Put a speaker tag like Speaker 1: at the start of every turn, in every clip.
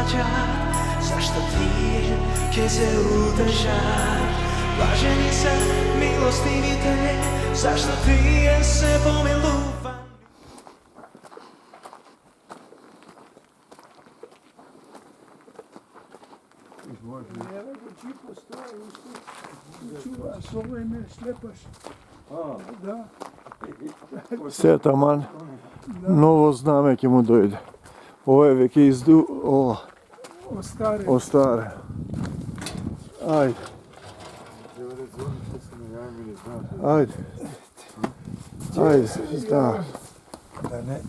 Speaker 1: плачат, зашто тие ќе се утешат. Блажени се милостивите, зашто тие се помилувани.
Speaker 2: Evo ga čipo stoji, čuva, s ovoj me šlepaš. Da.
Speaker 3: Сетаман, ново знаме ќе му дојде. Ова е веќе изду...
Speaker 2: Ostare.
Speaker 3: Остаре. Ајде. Ајде. Ајде, да.
Speaker 4: Да не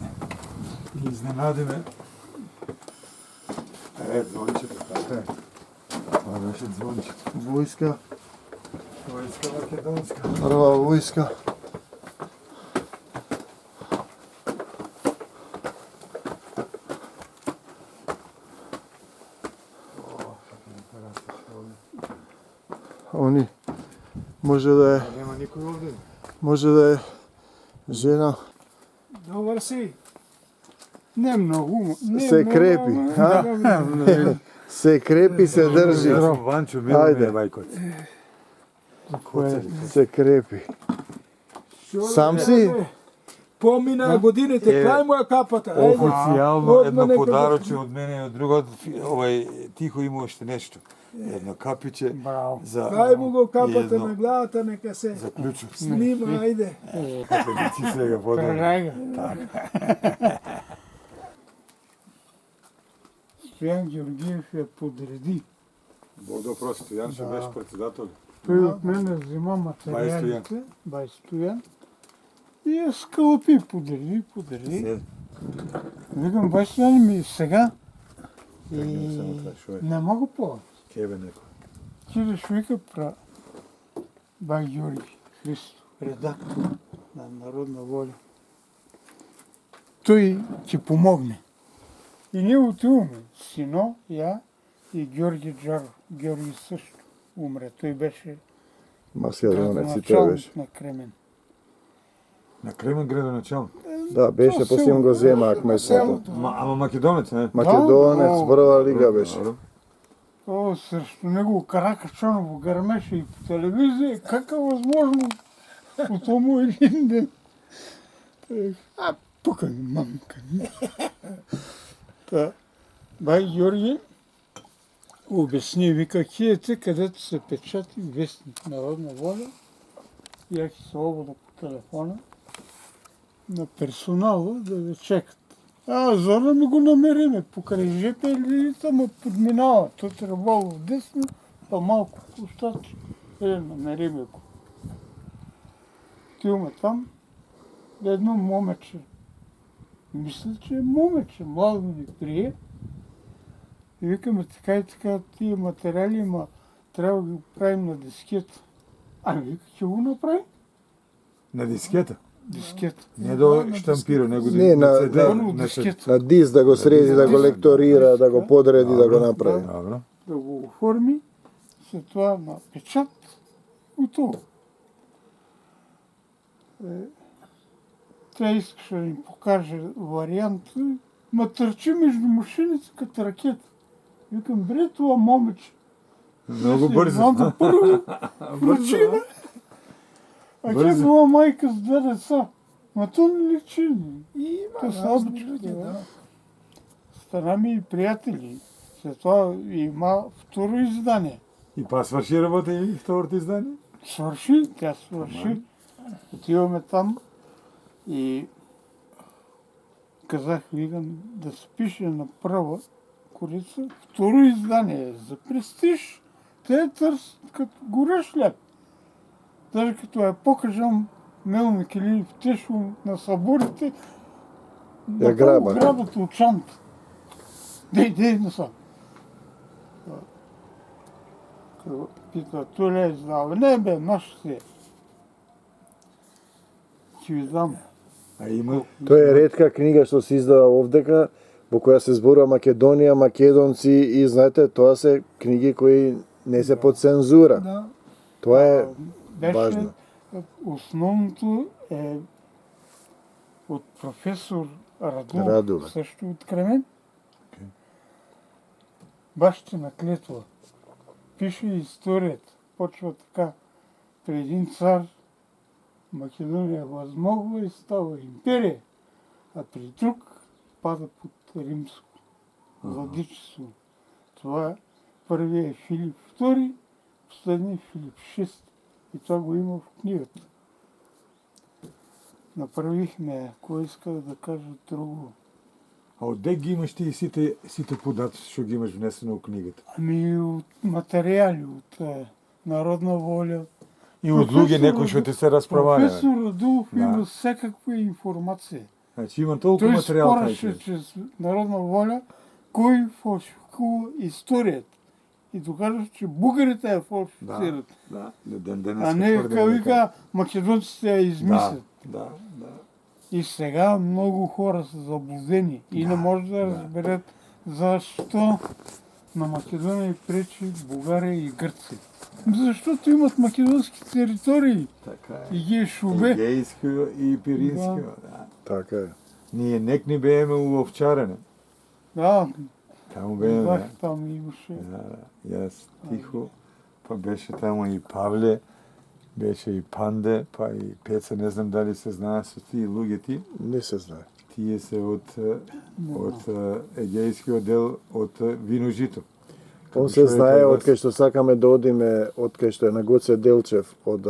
Speaker 4: изненадиме. Звончето, така е. Това беше звончето.
Speaker 3: Војска,
Speaker 4: Војска македонска.
Speaker 3: прва војска. Они може да е,
Speaker 4: Нема никој овде.
Speaker 3: може да е жена.
Speaker 2: Dobar si. Ne mnogo.
Speaker 3: Се крепи, се крепи, се држи.
Speaker 4: Ванчо,
Speaker 3: Ајде.
Speaker 4: мило бајкот.
Speaker 3: Се крепи. Сам си?
Speaker 2: Помина годините, крај му е капата.
Speaker 4: Официјално едно
Speaker 2: Одма
Speaker 4: подароче од мене и од другот, тихо има уште нешто. Едно капиче за
Speaker 2: Крај му го
Speaker 4: и
Speaker 2: капата
Speaker 4: едно
Speaker 2: на главата, нека се
Speaker 4: за клучок.
Speaker 2: снима, ајде.
Speaker 4: Ти сега подарок.
Speaker 2: Стоян Георгиев я подреди.
Speaker 4: Бог да прости, Стојан што беше председател.
Speaker 2: Той от мене взима материалите, бай Стоян, и я скълпи, подреди. Викам, бай Стоян ми сега и не мога повече.
Speaker 4: Кебе некој.
Speaker 2: Чираш вика пра бай Георги Христо, редактор на Народна воля. Той ти помогне. И ние отиваме. Сино, я и Георги Джаров. Георги също умре. Той беше
Speaker 3: Македонец и тој беше.
Speaker 2: градоначалник на Кремен.
Speaker 4: На Кремен градоначалник.
Speaker 3: Да, беше, после им го зема кмесото.
Speaker 4: Ама македонец, не?
Speaker 3: Македонец, прва лига беше.
Speaker 2: О, срещу него Каракачаново гърмеше и по телевизия. Как е възможно по тому един ден? А, пукай, мамка. Та, бай Георги обясни, вика, киете, където се печати вестник Народна воля, бях и свобода по телефона на персонала да ви чекат. За да ми го намериме, покрай ЖП линията ме подминава. Той трябвало десно, а малко площадче. Намериме го. Отиваме там, едно момече. Мисля, че е момече, младо ни прие. И викаме така и така, тия материали, ма трябва да го правим на дискета. Ами вика, че го направи?
Speaker 4: На дискета.
Speaker 2: Дискета.
Speaker 4: Не до штампира, него
Speaker 3: Не, на
Speaker 2: дискета.
Speaker 3: На диск да го срези, да го лекторира, да го подреди, да го направи.
Speaker 4: Добро.
Speaker 2: Да го оформи, след това на печат, готово. Тя искаше да ни покаже вариант, ма търчи между машините като ракета. Викам, бре, това момече.
Speaker 4: Много бързо.
Speaker 2: Малко първо връчина. А тя била майка с две деца. Ма то не личи. То слабичка. Стана ми и приятели. След това има второ издание.
Speaker 4: И па свърши работа и второто издание?
Speaker 2: Свърши, тя свърши. Отиваме там и казах, викам, да се пише на права корица. Второ издание за престиж. Те търсят като горещ хляб. Даже като я покажам Мелни Килиев Тешо на съборите,
Speaker 3: Я граба.
Speaker 2: грабат от чанта. Дей насам. Като пита, той ли е знал? Не бе, наш си е. Ќе ви дам.
Speaker 4: А има...
Speaker 3: Тоа е ретка книга што се издава овдека, во која се зборува Македонија, македонци и знаете, тоа се книги кои не се под цензура.
Speaker 2: Да.
Speaker 3: Тоа е
Speaker 2: Беше,
Speaker 3: важно.
Speaker 2: основното е от професор Радулов,
Speaker 3: Радулов.
Speaker 2: също от Кремен. бащина клетва. Пише историята. Почва така. При един цар Македония възмогва и става империя, а при друг пада под римско владичество. Това първият е Филип II, последният е Филип VI. И това го има в книгата. Направихме я. Кой иска да кажа друго?
Speaker 4: А отде ги имаш ти и сите подати, што ги имаш внесено в книгата?
Speaker 2: Ами от материали, от Народна воля.
Speaker 4: И от луѓе некои што ти се разправаја.
Speaker 2: Професор Радулов
Speaker 4: Да.
Speaker 2: има всякаква информация.
Speaker 4: Значи има толку
Speaker 2: Той
Speaker 4: материјал.
Speaker 2: спореше чрез Народна воля кой фалшификува историята. И докажа, че бугарите я фалшифицират.
Speaker 4: Да, ден
Speaker 2: А не вика, македонците я измислят.
Speaker 4: Да.
Speaker 2: И сега много хора са заблудени и не може да разберат защо на Македония пречи България и Гърция. Защото имат македонски територии
Speaker 4: Така е.
Speaker 2: и ги е шубе.
Speaker 4: Егейско и Пиринско. Да.
Speaker 3: Така е.
Speaker 4: Ние нек ни бееме у Овчарене.
Speaker 2: Да,
Speaker 4: Таму бееме.
Speaker 2: бах там имаше.
Speaker 4: Да. Јас тихо. Па беше таму и Павле, беше и Панде, па и Пеца, не знам дали се знае со тие луѓе ти.
Speaker 3: Не се знае.
Speaker 4: Тие се од егејскиот дел од Виножито.
Speaker 3: Он се знае од кај што сакаме да одиме, од кај што е на Гоце Делчев, од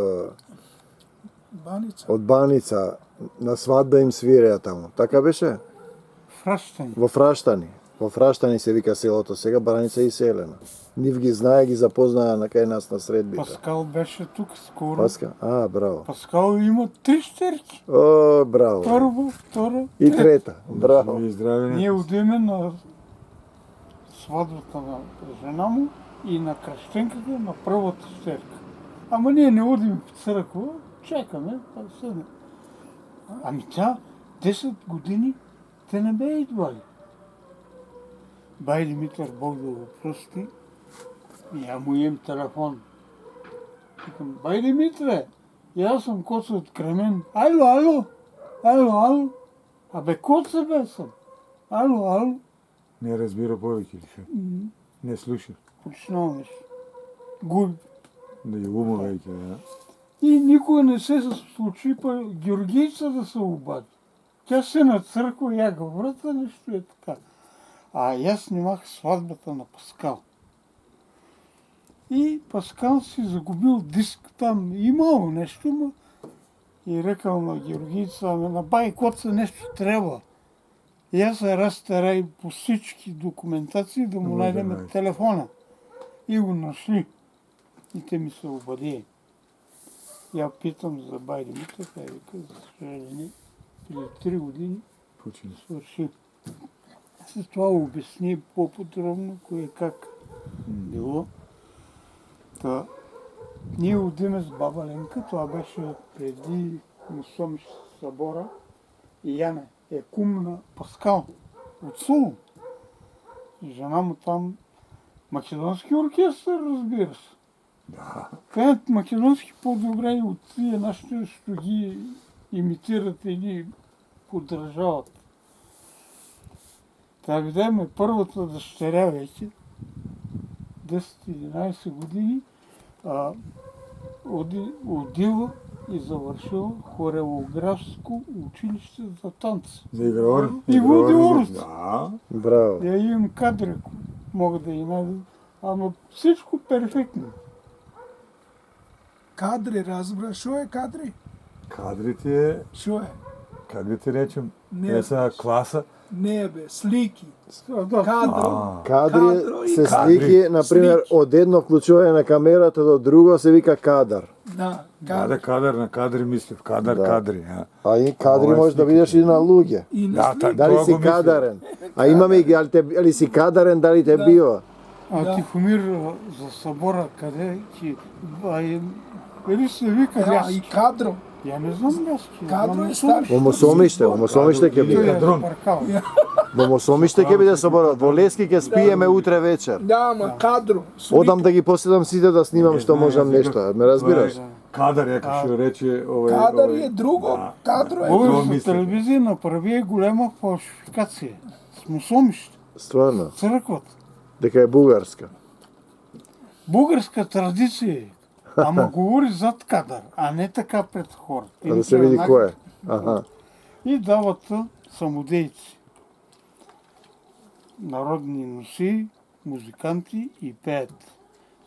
Speaker 3: Баница, на свадба им свиреа таму. Така беше?
Speaker 2: Фраштани.
Speaker 3: Во Фраштани. Во Фраштани се вика селото, сега Баница е иселена. Нив ги знае, ги запознаа на кај нас на средбите.
Speaker 2: Паскал беше тук скоро.
Speaker 3: Паска? Браво.
Speaker 2: Паскал има 3 щерки.
Speaker 3: О, браво.
Speaker 2: Първа, втора,
Speaker 3: И трета. Браво.
Speaker 4: Живи и здрави.
Speaker 2: Ние отидеме на сватбата на жена му и на кръщенката на първата щерка. Ама ние не одим в църква, чекаме, па седне. Ами тя 10 години те не бе идвали. Бай Димитър, Бог да го прости, и я му имам телефон. Викам, бай Димитре, и аз съм Коца от Кремен. Ало. Абе, Коца бе съм. Ало.
Speaker 4: Не разбира повеќе ли што? Не слуша.
Speaker 2: Почнал нещо. Губи.
Speaker 4: Да ја ума веќе, да.
Speaker 2: И никога не се случи па Георгийца да се обади. Тя се на църква, я го врата, нещо е така. А аз снимах сватбата на Паскал. И Паскал си загубил диск там, имало нещо, но и рекал на Георгийца, на бай Коца нещо трябва. И аз се разтарай по всички документации да му найдем телефона. И го нашли. И те ми се обади. Я питам за бай Димитър, тя вика, за съжаление, преди 3 години
Speaker 4: Почина.
Speaker 2: свърши. След това обясни по-подробно кое как било. Та, ние отидеме с баба Ленка, това беше преди Мусомиш събора, и Яна е кум на Паскал от Сулун. Жена му там македонски оркестър, разбира се.
Speaker 4: Да.
Speaker 2: Пеят македонски по-добре и от тия нашите, що ги имитират и ги поддържават. Та видяме първата дъщеря вече, 10-11 години, отдила и завършила хореографско училище за танци.
Speaker 4: За игрор.
Speaker 2: И води урус.
Speaker 4: Да.
Speaker 3: Браво.
Speaker 2: Я имам кадри, ако мога да ги найдам. Ама всичко перфектно.
Speaker 5: Кадри, разбра. Шо е кадри?
Speaker 4: Кадрите,
Speaker 5: Шо е?
Speaker 4: как да ти речем,
Speaker 5: Не,
Speaker 4: са класа.
Speaker 5: Не бе, слики.
Speaker 2: Да,
Speaker 5: Кадро.
Speaker 3: Кадри
Speaker 5: Кадро
Speaker 3: се
Speaker 5: и
Speaker 3: слики, например,
Speaker 5: Слики.
Speaker 3: од едно вклучување на камерата до друго се вика кадар.
Speaker 5: Да,
Speaker 4: Да, кадар на кадри мислив. Кадар,
Speaker 3: Да.
Speaker 4: кадри. А.
Speaker 3: А и кадри
Speaker 4: Ова е
Speaker 3: можеш да
Speaker 4: слика.
Speaker 3: видиш и на луѓе.
Speaker 5: И на
Speaker 4: Да,
Speaker 5: слики.
Speaker 3: Дали
Speaker 4: Тоа
Speaker 3: си
Speaker 4: го мислев.
Speaker 3: кадарен? А имаме и дали си кадарен, дали те бива?
Speaker 2: А Тихомир за събора, къде ти... Вели се вика
Speaker 5: Да, и
Speaker 2: Ляски.
Speaker 5: кадро.
Speaker 2: Я не знам Ляски.
Speaker 5: Кадро е стар.
Speaker 3: Во Мосомиште ќе
Speaker 2: Той
Speaker 3: биде.
Speaker 2: е
Speaker 4: Кадрон.
Speaker 2: запаркал.
Speaker 3: Во Мосомиште ќе биде соборот. Во Лески ќе спиеме утре вечер.
Speaker 5: Да, ама кадро. Слики.
Speaker 3: Одам да ги поседам сите да снимам што можам нешто. Ме разбираш?
Speaker 4: Кадар, яка што рече
Speaker 5: Кадър е друго.
Speaker 4: Да.
Speaker 5: Кадро е
Speaker 4: Ой,
Speaker 5: друго.
Speaker 2: Българска
Speaker 4: мисля.
Speaker 2: телевизия направи голяма фалшификация. С Мусомище,
Speaker 3: Стварно.
Speaker 2: църквата.
Speaker 3: Дека е бугарска.
Speaker 2: Бугарска традиция е. Ама говори зад кадър, а не така пред хората.
Speaker 3: А да се види кој е. Аха.
Speaker 2: И дават самодейци. Народни носи, музиканти и пеят.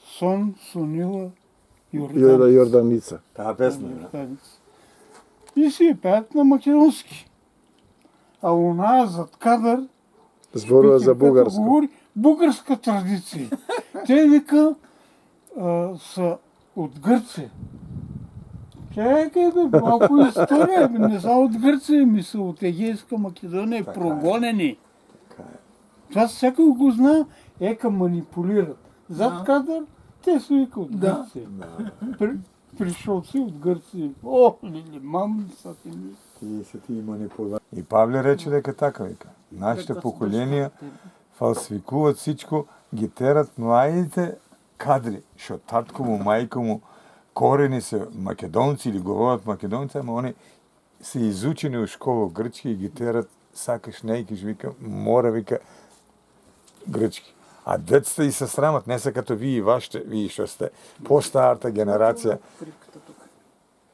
Speaker 2: Сон, Сонила,
Speaker 3: Јорда Јорданица.
Speaker 4: Таа песна, да.
Speaker 2: И си я пеят на македонски. А она зад кадър
Speaker 3: Зборува за
Speaker 2: като
Speaker 3: бугарско.
Speaker 2: говори бугарска традиция. Те вика са от Гърция. Чекай бе, малко история. Не са от Гърция, ми са от Егейска Македония, прогонени. Това всякой го знае, ека манипулират. Зад кадър, те са вика от Гърция. Пришелци от Гърция. О, лили, мам, са ти ми.
Speaker 4: Тие се тие манипулации. И Павле рече дека така вика. Нашите поколенија фалсификуваат всичко, ги терат младите кадри, што татко му, мајка му, корени се македонци или говорат македонци, ама они се изучени у школа грчки и ги терат, сакаш нејкиш, вика, мора, вика, грчки. А децата и се срамат, не се като вие и вашите, вие што сте по-старата генерација.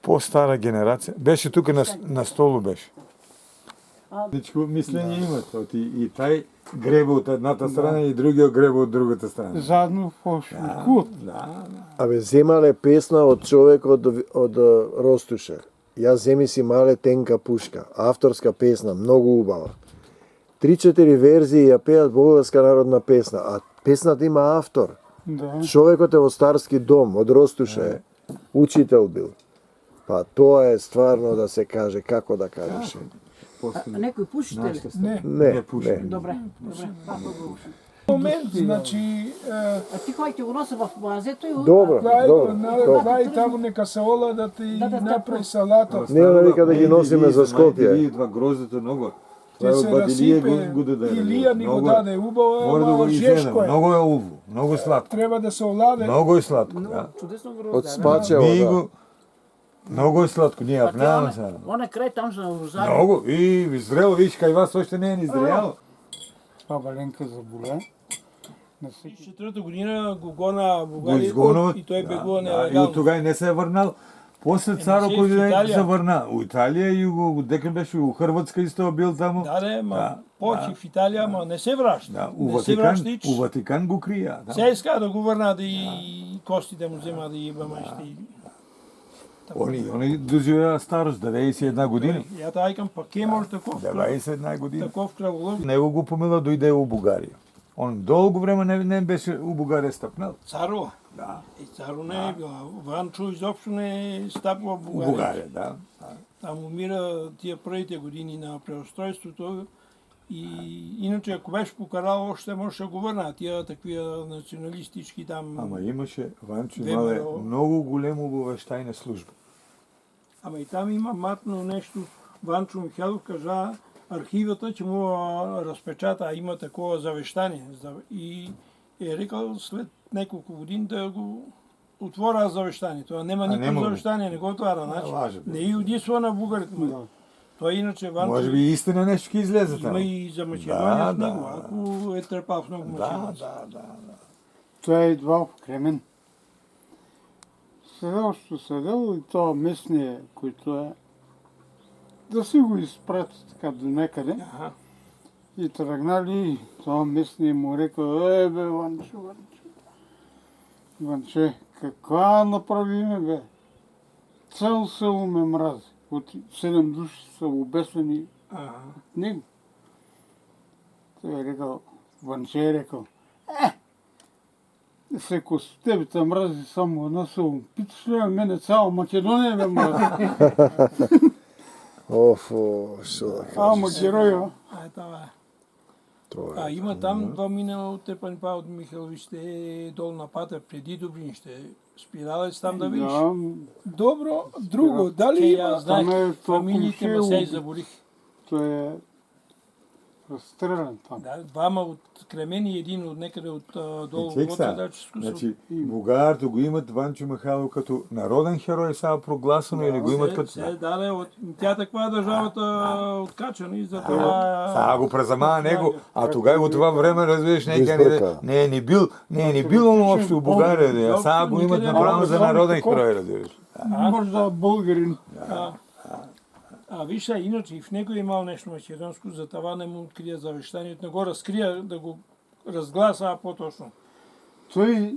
Speaker 4: По-стара генерација. Беше тука на столу беше. Всичко мислење имат. И тај греба од едната страна и другиот греба од другата страна.
Speaker 2: Заедно фалшификуват.
Speaker 3: Абе, земале песна од човек од Ростуша. Ја земи си мале тенка пушка. Авторска песна, многу убава. 3-4 верзии ја пеат бугарска народна песна, а песната има автор.
Speaker 2: Да.
Speaker 3: Човекот е во старски дом, од Ростуша е. Учител бил. Па тоа е стварно да се каже, како да кажеш.
Speaker 6: Некој пушите ли?
Speaker 5: Не.
Speaker 3: Не,
Speaker 4: пуши.
Speaker 3: не.
Speaker 6: Добре.
Speaker 5: Момент, значи,
Speaker 6: А ти кој ќе го носи во базето и
Speaker 3: Добро, добро.
Speaker 5: дај таму нека се ола да ти направи салата.
Speaker 3: Не, да вика да ги носиме за Скопје.
Speaker 4: Вие два гроздето много.
Speaker 5: Ќе се расипе, Илија ни го даде убаво, ама жешко е.
Speaker 4: Много е уво, много сладко.
Speaker 5: Треба да се оладе.
Speaker 4: Много е сладко, да.
Speaker 6: чудесно го
Speaker 3: Од спачево,
Speaker 4: Ние
Speaker 3: да.
Speaker 4: го много е сладко, ние ја пнаваме сега.
Speaker 6: Она крај там за Розарио.
Speaker 4: Много и зрело, виж кај вас още не е ни зрело.
Speaker 2: Това Валенка заболя. На всеки
Speaker 7: 2004 година го гона
Speaker 4: Го
Speaker 7: Бугарија
Speaker 4: изгонуват.
Speaker 7: и тој бегува
Speaker 4: И
Speaker 7: нелегално.
Speaker 4: од тога не се е врнал. После царо
Speaker 7: се
Speaker 4: кој
Speaker 7: в Италија.
Speaker 4: се врна. У Италија и у дека беше у Хрватска исто бил таму.
Speaker 7: Да, ма
Speaker 4: Да,
Speaker 7: почи в Италија, ама не се врашта.
Speaker 4: Да, у
Speaker 7: Не се
Speaker 4: Ватикан,
Speaker 7: врашта ич.
Speaker 4: у Ватикан го крија. Да.
Speaker 7: Се иска да го врна да и костите му зема да јебаме шти.
Speaker 4: Они доживеа старост 91 години.
Speaker 7: Ја та ајкам па ке може таков.
Speaker 4: 91 години.
Speaker 7: Таков крволов.
Speaker 4: Него го помила дојде у Бугарија. Он долго време не беше у Бугарија стапнал.
Speaker 7: Царова.
Speaker 4: Да.
Speaker 7: И царо не е била. Ванчо изобшто не е стапува
Speaker 4: У
Speaker 7: Бугарија.
Speaker 4: Бугарија, да.
Speaker 7: Там умира тие првите години на преустројството. И иначе ако беше покарал, още можеше да го врна. Тие таквија националистички там.
Speaker 4: Ама имаше, Ванчо
Speaker 7: Време,
Speaker 4: имале
Speaker 7: о.
Speaker 4: многу голема обавештајна служба.
Speaker 7: Ама и там има матно нещо. Ванчо Михайлов кажа, архивата ќе му разпечата, а има такова завештание. И е рекал след неколку години да го отвора завештанието. Тоа нема
Speaker 4: не
Speaker 7: никакво
Speaker 4: може.
Speaker 7: завештание, не го отвара. Значи,
Speaker 4: лаже, бе.
Speaker 7: не и удисува на бугарите. Тоа иначе Ванчо
Speaker 4: Може би истина нещо ќе излезе
Speaker 7: има
Speaker 4: таму.
Speaker 7: и за Македонија в
Speaker 4: Да,
Speaker 7: него,
Speaker 4: да.
Speaker 7: ако е трпал в много
Speaker 4: Да,
Speaker 7: мъченици.
Speaker 4: да.
Speaker 2: Това е идвал в Кремен. Седел и това местния, който е, да си го изпрати така до некъде.
Speaker 7: Аха.
Speaker 2: И тръгнали, това местния му рекал, бе, Иванче, каква направиме, бе? Цел село ме мрази. От 7 души са обесени
Speaker 7: Аха.
Speaker 2: от него. Той е рекал, Ванче е рекал, Секо с тебе те мрази само едно село. Питаш ли мене цяла Македония ме мрази?
Speaker 3: Шо да
Speaker 2: Ама
Speaker 3: кажеш.
Speaker 2: героя.
Speaker 7: Това е.
Speaker 3: Тоа е.
Speaker 7: Има там два мина от Тепан Па от Михайловище долу на пата преди Добринище. Спиралец там да видиш.
Speaker 2: Да,
Speaker 5: Добро, друго, дали
Speaker 7: Че
Speaker 5: има?
Speaker 7: я знаех,
Speaker 2: Там е
Speaker 7: фамилиите
Speaker 2: толкова
Speaker 7: ме се
Speaker 2: шило.
Speaker 7: и заборих.
Speaker 2: той е разстрелян там.
Speaker 7: Да, двама от Кремени и един от некъде от долу
Speaker 4: Чек
Speaker 7: от
Speaker 4: сега,
Speaker 7: Садачевско.
Speaker 4: значи Бугарто го имат Ванчо Михайлов като народен херой, сега прогласено или го имат като...
Speaker 7: Тя таква държавата откачана и за това...
Speaker 4: Сега го презамава него, а тогава от това време, разбираш, не е ни бил, но общо в Бугария, сега го имат направено за народен херой, разбираш.
Speaker 2: Може да българин.
Speaker 7: Виж, иначе и в него е имал нещо македонско, за това не му открия завещанието, не го разкрия да го разгласа по-точно.
Speaker 2: Той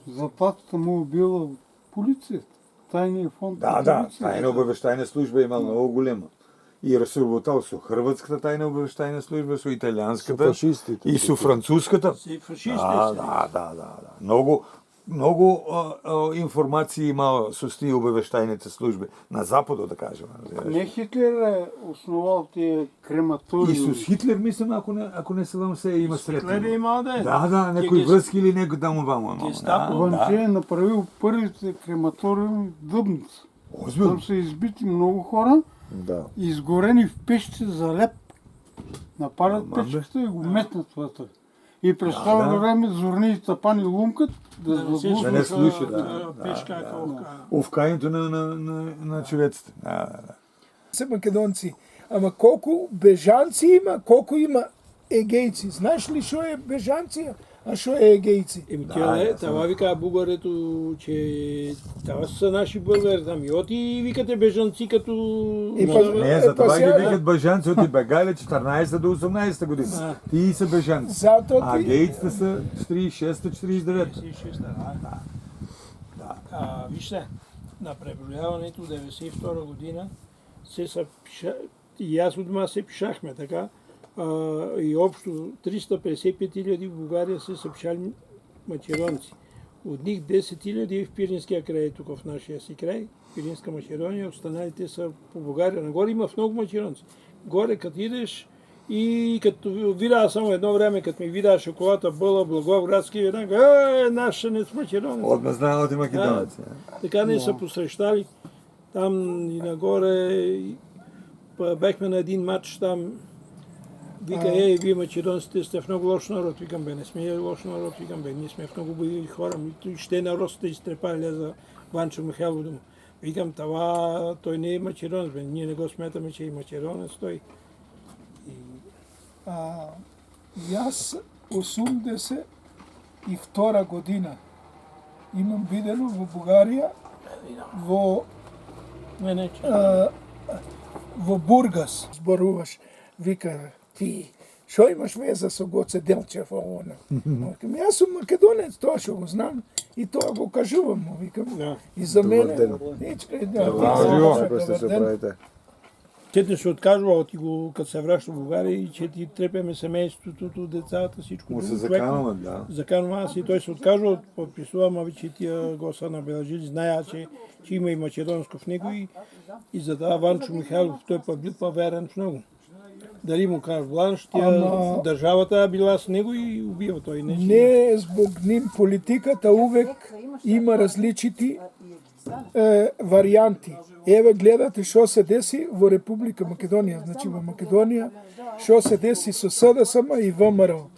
Speaker 2: заплатата му е била от полицията. Тайния фонд.
Speaker 4: Да, тайна обавещайна служба е имал много голема. И разработал со хрватската тайна обавещайна служба, со италианската и со француската. Да. Много информации има со тие обавещајните служби на западот, да кажем.
Speaker 2: Не Хитлер е основал тие крематории.
Speaker 4: И с Хитлер, мислам, ако не се вам се има сретно.
Speaker 7: Хитлер е имал да е.
Speaker 4: Да, некои връзки или некој таму вамо.
Speaker 2: Ванче е направил първите крематориуми в Дъбница. Там са избити много хора, изгорени в пещите за леп. Напалят печката и го метнат вътре. И през това време зорни и тапани лумкат да
Speaker 4: не слуша,
Speaker 7: пешка.
Speaker 4: Овкањето на човеците.
Speaker 8: Са македонци. Ама колко бежанци има, колко има егейци. Знаеш ли що е бежанци, а що е егейци?
Speaker 7: Това вика бугарето, че това са наши българи там. И оти викате бежанци като...
Speaker 4: Не, за това ги викат бежанци, оти бегале 14 до 18 година. Ти са бежанци. А гейците са 46-49.
Speaker 7: Вижте, на преброяването 92 година и аз от дома се пишахме така, и общо 355 000 в България се са пишали македонци. От них 10 000 в Пиринския край, тук в нашия си край, Пиринска Македония, останалите са по България. Нагоре има много македонци. Горе като идеш и като видя само едно време, като ми видя шоколата Бъла, Благоевградски, веднага, наша не с македонци.
Speaker 4: Отме знаят и македонци.
Speaker 7: Така не са посрещали. Там и нагоре бехме на един матч там. Вика, вие македонците сте в много лош народ. Викам, не сме лош народ. Викам, ние сме в много бои хора. Ще народ сте изтрепали за Ванчо Михайлов дома. Викам, той не е македонец, ние не го смятаме, че е македонец той.
Speaker 8: И аз 82 година имам видено в България во Бургас. Зборуваш, вика, ти, шо имаш веза со Гоце Делчев овоно? Викам, аз съм македонец, тоа шо го знам и тоа го кажувам му, викам. И за мене...
Speaker 7: Че се откажува, като се враща в България и че ти трепеме семейството, децата, всичко.
Speaker 4: Му се заканваме, да.
Speaker 7: Заканвам аз и той се отказва от подписувам, а че тия го са набележили, зная, че има и македонско в него и за това Ванчо Михайлов, той бил верен в много. Дали му кажа бланш, държавата била с него и убива той.
Speaker 8: Не због ним политиката увек има различити варианти. Еве гледате што се деси во Република Македонија. Значи во Македонија што се деси со СДСМ и ВМРО.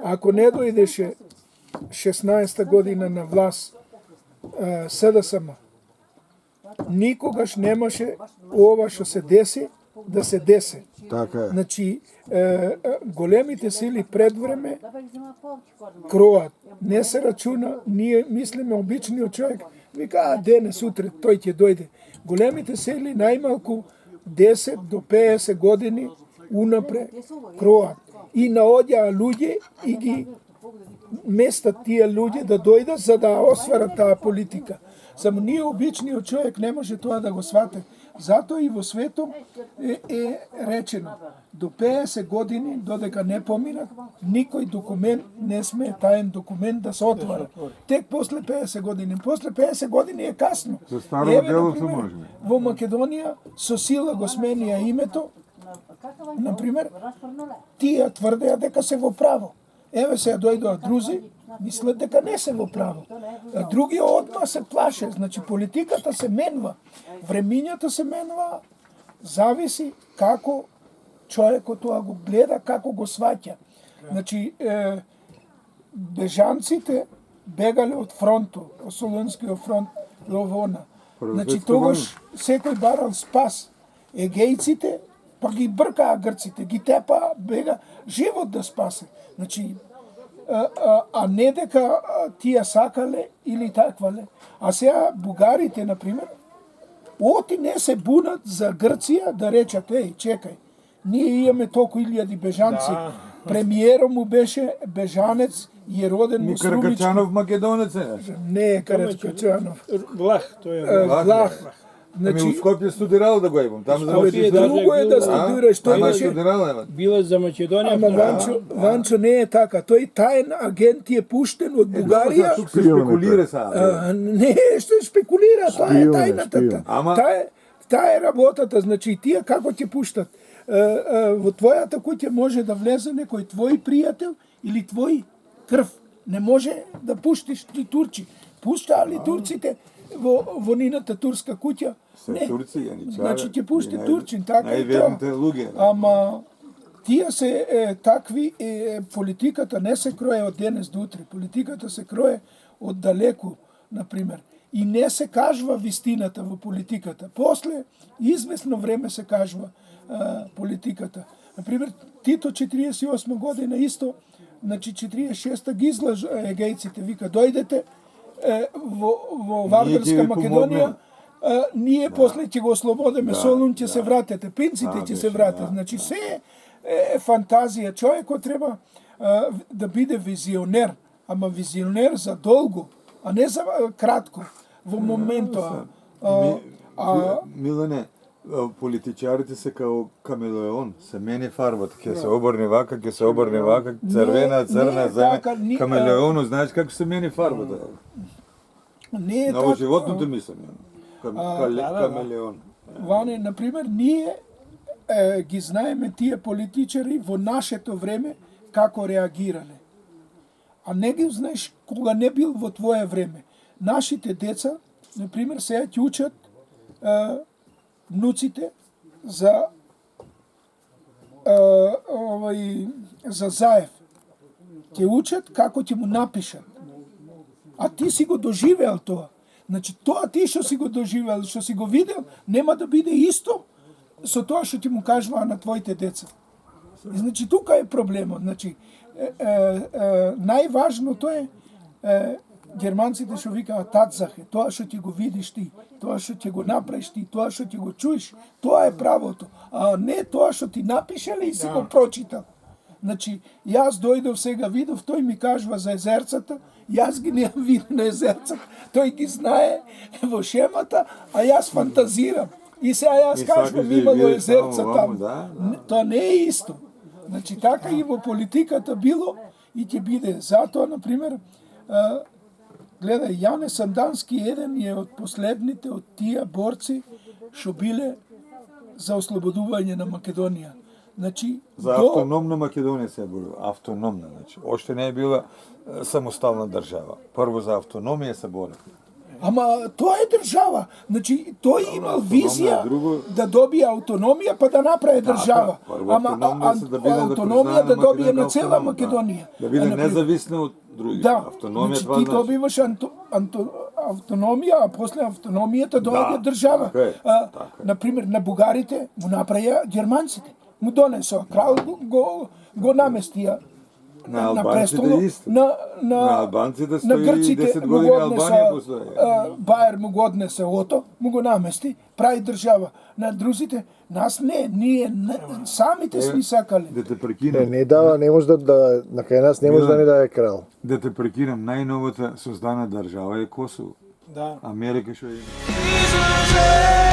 Speaker 8: Ако не дојдеше 16 година на власт СДСМ, никогаш немаше ова што се деси да се деси.
Speaker 3: Така е.
Speaker 8: Значи, големите сили пред време кроат. Не се рачуна, ние мислиме обичниот човек, вика, денес, утре, тој ќе дојде. Големите сили најмалку 10 до 50 години унапре кроат. И наоѓаа луѓе и ги местат тие луѓе да дојдат за да осварат таа политика. Само ние обичниот човек не може тоа да го свате. Зато и во светот е речено до 50 години додека не поминат, никој документ не сме таен документ да се отвара. Тек после 50 години. После 50 години е касно.
Speaker 4: За старо дело се може.
Speaker 8: Во Македонија со сила го сменија името. Например, тие тврдеа дека се во право. Еве се дојдоа друзи, мислат дека не се во право. Други одма се плаше. Значи политиката се менва. Времињата се менва. Зависи како човекот тоа го гледа како го сваќа. Значи, бежанците бегале од фронтот, од Солунскиот фронт до Вона. Значи, тогаш секој барал спас. Егејците, па ги бркаа грците, ги тепаа, бега, живот да спасе. Значи, а не дека тие сакале или таквале. А сега бугарите, например, оти не се бунат за Грција да речат, еј, чекај, ние имаме толку илјади бежанци.
Speaker 7: Да.
Speaker 8: Премиером му беше бежанец и е роден
Speaker 4: Ми
Speaker 8: во Струмички.
Speaker 4: Каракачанов македонец е.
Speaker 8: Не е Каракачанов.
Speaker 7: Влах, тој е.
Speaker 8: Влах.
Speaker 4: Ами у
Speaker 8: Значи,
Speaker 4: Скопје студирал да го имам. Там за
Speaker 8: абе, друго е да студираш, тој
Speaker 4: Ама
Speaker 8: беше...
Speaker 4: студирал е.
Speaker 7: Било за Македонија.
Speaker 8: Ама Ванчо не е така. Тој таен агент е пуштен од Бугарија.
Speaker 4: Тук се спекулира сега.
Speaker 8: Не, што шпекулира, тоа е
Speaker 3: Шпион е,
Speaker 8: тајната.
Speaker 3: шпион.
Speaker 4: Ама-
Speaker 8: Таа е работата, значи тие како ќе пуштат. Во твојата куќа може да влезе некој твој пријател или твој крв. Не може да пуштиш ти турци. Пуштаа ли турците во нината турска куќа?
Speaker 4: Се турци, јаничари.
Speaker 8: Значи ќе пушти турчин, така е
Speaker 4: Најверните
Speaker 8: тоа.
Speaker 4: луѓе.
Speaker 8: Ама тие се такви, политиката не се крое од денес до утре. Политиката се крое од далеку, например. И не се кажува вистината во политиката. После известно време се кажува политиката. Например, Тито 48 година исто, значи 46-та ги излажа егејците, вика, дојдете во Вардарска
Speaker 4: ви
Speaker 8: Македонија, ние после ќе го ослободиме Солун, ќе се вратете, пинците ќе се вратат. Значи се е фантазија. Човекот треба да биде визионер, ама визионер за долго, а не за кратко, во моментот.
Speaker 4: Милане, политичарите се као камелеон, се мени фарбата, ќе се обрне вака, ќе се обрне вака, црвена, црна, зелена, камелеоно, знаеш како се мени фарбата?
Speaker 8: Не е
Speaker 4: Ново
Speaker 8: така.
Speaker 4: животното мислам, камелеон.
Speaker 8: Ване, например, ние ги знаеме тие политичари во нашето време како реагирале. А не ги знаеш кога не бил во твое време. Нашите деца, например, сега ќе учат внуците за за Заев. Ќе учат како ќе му напишат. А ти си го доживеал тоа. Значи, тоа ти што си го доживеал, што си го видел, нема да биде исто со тоа што ти му кажува на твоите деца. И, значи, тука е проблемот. Значи, најважното е германците што викаат татзахе, тоа што ти го видиш ти, тоа што ќе го направиш ти, тоа што ќе го чуеш, тоа е правото, а не тоа што ти напишеле и си го прочитал. Значи, јас дојдов сега, видов, тој ми кажува за езерцата, јас ги немам видено езерцата, тој ги знае во шемата, а јас фантазирам. И сега јас кажувам, имало езерца таму. Тоа не е исто. Значи, така и во политиката било и ќе биде. Затоа, например, гледај, Јане Сандански еден е од последните од тие борци што биле за ослободување на Македонија. Значи,
Speaker 4: За автономна Македонија се борува, автономна, значи. Оште не е била самостална држава. Прво за автономија се бори.
Speaker 8: Ама тоа е држава. Значи, тој имал визија да добие автономија па да направи држава. Ама автономија да добие на цела Македонија.
Speaker 4: Да биде независна од други.
Speaker 8: Да,
Speaker 4: Автономија
Speaker 8: значи
Speaker 4: това
Speaker 8: ти
Speaker 4: значи.
Speaker 8: добиваш автономија, а после автономијата доаѓа држава.
Speaker 4: така е.
Speaker 8: Например, на бугарите му направија германците. Му донесоа, крал го наместија
Speaker 4: На
Speaker 8: на
Speaker 4: албанците
Speaker 8: престолот,
Speaker 4: исто.
Speaker 8: на
Speaker 4: албанците
Speaker 8: на
Speaker 4: стои
Speaker 8: грците
Speaker 4: 10
Speaker 8: му
Speaker 4: години
Speaker 8: го
Speaker 4: Албанија
Speaker 8: однеса,
Speaker 4: постои.
Speaker 8: Бајер му го однесе ото, му го намести, прави држава. На друзите, нас не, ние самите сме сакале.
Speaker 4: Да те прекинам.
Speaker 3: Не дава, не може да на кај нас не може да не даде крал.
Speaker 4: Да те прекинам, најновата создана држава е Косово.
Speaker 7: Да.
Speaker 4: Америка што е.
Speaker 1: Излезе